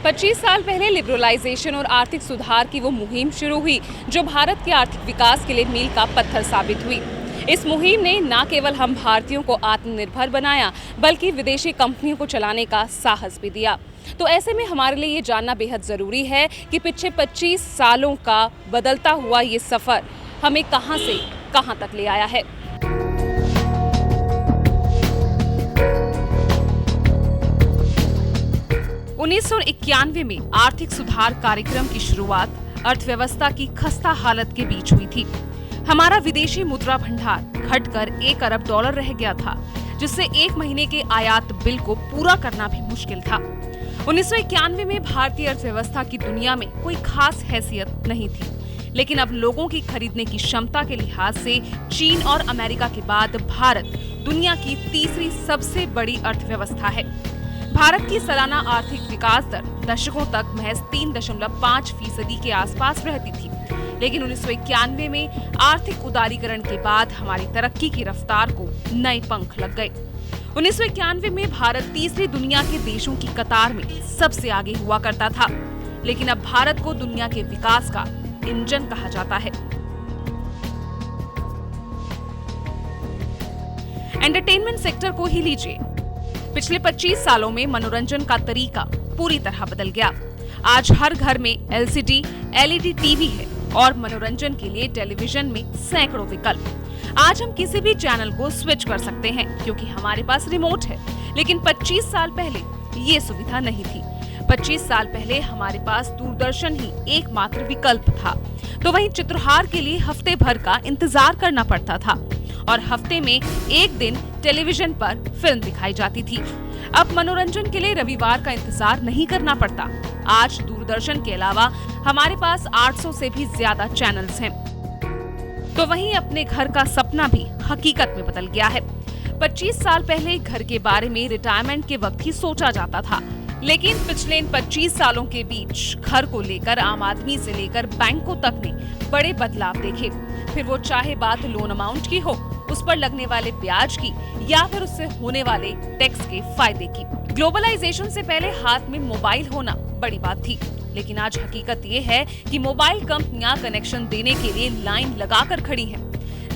25 साल पहले लिबरलाइजेशन और आर्थिक सुधार की वो मुहिम शुरू हुई जो भारत के आर्थिक विकास के लिए मील का पत्थर साबित हुई। इस मुहिम ने न केवल हम भारतीयों को आत्मनिर्भर बनाया बल्कि विदेशी कंपनियों को चलाने का साहस भी दिया। तो ऐसे में हमारे लिए ये जानना बेहद ज़रूरी है कि पिछले 25 सालों का बदलता हुआ ये सफ़र हमें कहां से कहां तक ले आया है। उन्नीस में आर्थिक सुधार कार्यक्रम की शुरुआत अर्थव्यवस्था की खस्ता हालत के बीच हुई थी। हमारा विदेशी मुद्रा भंडार घटकर $1 अरब रह गया था, जिससे एक महीने के आयात बिल को पूरा करना भी मुश्किल था। 1991 में भारतीय अर्थव्यवस्था की दुनिया में कोई खास हैसियत नहीं थी, लेकिन अब लोगों की खरीदने की क्षमता के लिहाज से चीन और अमेरिका के बाद भारत दुनिया की तीसरी सबसे बड़ी अर्थव्यवस्था है। भारत की सालाना आर्थिक विकास दर दशकों तक महज 3.5% के आसपास रहती थी, लेकिन 1991 में आर्थिक उदारीकरण के बाद हमारी तरक्की की रफ्तार को नए पंख लग गए। 1991 में भारत तीसरी दुनिया के देशों की कतार में सबसे आगे हुआ करता था, लेकिन अब भारत को दुनिया के विकास का इंजन कहा जाता है। एंटरटेनमेंट सेक्टर को ही लीजिए। पिछले 25 सालों में मनोरंजन का तरीका पूरी तरह बदल गया। आज हर घर में LCD, LED टीवी है और मनोरंजन के लिए टेलीविजन में सैकड़ों विकल्प। आज हम किसी भी चैनल को स्विच कर सकते हैं क्योंकि हमारे पास रिमोट है, लेकिन 25 साल पहले ये सुविधा नहीं थी। 25 साल पहले हमारे पास दूरदर्शन ही एकमात्र विकल्प था, तो वहीं चित्रहार के लिए हफ्ते भर का इंतजार करना पड़ता था और हफ्ते में एक दिन टेलीविजन पर फिल्म दिखाई जाती थी। अब मनोरंजन के लिए रविवार का इंतजार नहीं करना पड़ता। आज दूरदर्शन के अलावा हमारे पास 800 से भी ज्यादा चैनल्स हैं। तो वहीं अपने घर का सपना भी हकीकत में बदल गया है। 25 साल पहले घर के बारे में रिटायरमेंट के वक्त ही सोचा जाता था, लेकिन पिछले इन 25 सालों के बीच घर को लेकर आम आदमी से लेकर बैंकों तक ने बड़े बदलाव देखे। फिर वो चाहे बात लोन अमाउंट की हो, उस पर लगने वाले ब्याज की, या फिर उससे होने वाले टैक्स के फायदे की। ग्लोबलाइजेशन से पहले हाथ में मोबाइल होना बड़ी बात थी, लेकिन आज हकीकत ये है कि मोबाइल कंपनियां कनेक्शन देने के लिए लाइन लगाकर खड़ी हैं।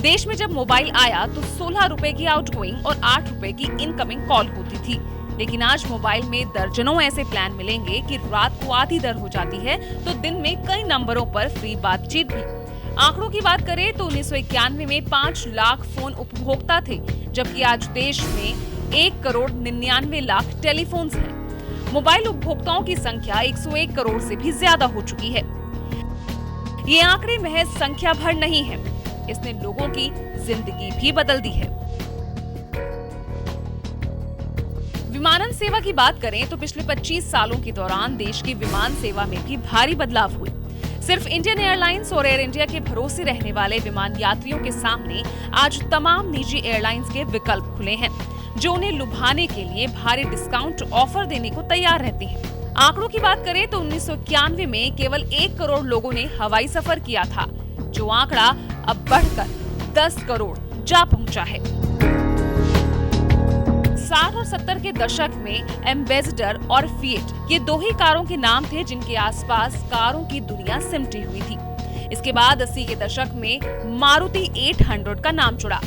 देश में जब मोबाइल आया तो 16 रुपए की आउटगोइंग और 8 रुपए की इनकमिंग कॉल होती थी, लेकिन आज मोबाइल में दर्जनों ऐसे प्लान मिलेंगे कि रात को आधी दर हो जाती है तो दिन में कई नंबरों पर फ्री बातचीत भी। आंकड़ों की बात करें तो 1991 में 5 लाख फोन उपभोक्ता थे, जबकि आज देश में 1,99,00,000 टेलीफोन्स हैं। मोबाइल उपभोक्ताओं की संख्या 101 करोड़ से भी ज्यादा हो चुकी है। ये आंकड़े महज संख्या भर नहीं है, इसने लोगों की जिंदगी भी बदल दी है। विमानन सेवा की बात करें तो पिछले 25 सालों के दौरान देश की विमान सेवा में भी भारी बदलाव हुए। सिर्फ इंडियन एयरलाइंस और एयर इंडिया के भरोसे रहने वाले विमान यात्रियों के सामने आज तमाम निजी एयरलाइंस के विकल्प खुले हैं, जो उन्हें लुभाने के लिए भारी डिस्काउंट ऑफर देने को तैयार रहती हैं। आंकड़ों की बात करें तो 1991 में केवल 1 करोड़ लोगों ने हवाई सफर किया था, जो आंकड़ा अब बढ़कर 10 करोड़ जा पहुंचा है। 60 और 70 के दशक में एम्बेसडर और फिएट ये दो ही कारों के नाम थे जिनके आसपास कारों की दुनिया सिमटी हुई थी। इसके बाद 80 के दशक में मारुति 800 का नाम जुड़ा,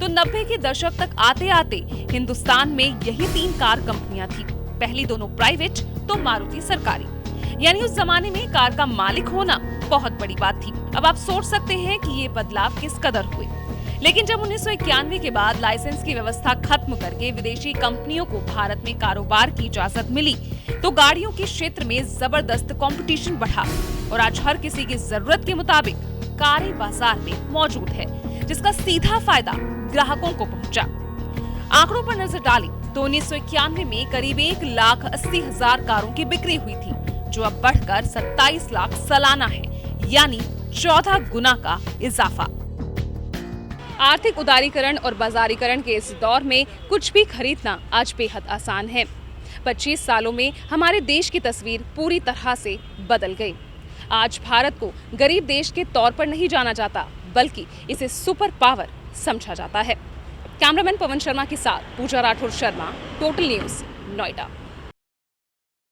तो 90 के दशक तक आते आते हिंदुस्तान में यही 3 कार कंपनियां थी। पहली दोनों प्राइवेट तो मारुति सरकारी, यानी उस जमाने में कार का मालिक होना बहुत बड़ी बात थी। अब आप सोच सकते हैं कि ये बदलाव किस कदर हुए, लेकिन जब 1991 के बाद लाइसेंस की व्यवस्था खत्म करके विदेशी कंपनियों को भारत में कारोबार की इजाजत मिली, तो गाड़ियों के क्षेत्र में जबरदस्त कंपटीशन बढ़ा और आज हर किसी की जरूरत के मुताबिक कारें बाजार में मौजूद है, जिसका सीधा फायदा ग्राहकों को पहुंचा। आंकड़ों पर नजर डाली तो 1991 में करीब 1,80,000 कारों की बिक्री हुई थी, जो अब बढ़कर 27 लाख सालाना है, यानी 14 गुना का इजाफा। आर्थिक उदारीकरण और बाजारीकरण के इस दौर में कुछ भी खरीदना आज बेहद आसान है। 25 सालों में हमारे देश की तस्वीर पूरी तरह से बदल गई। आज भारत को गरीब देश के तौर पर नहीं जाना जाता, बल्कि इसे सुपर पावर समझा जाता है। कैमरामैन पवन शर्मा के साथ पूजा राठौर शर्मा, टोटल न्यूज़, नोएडा।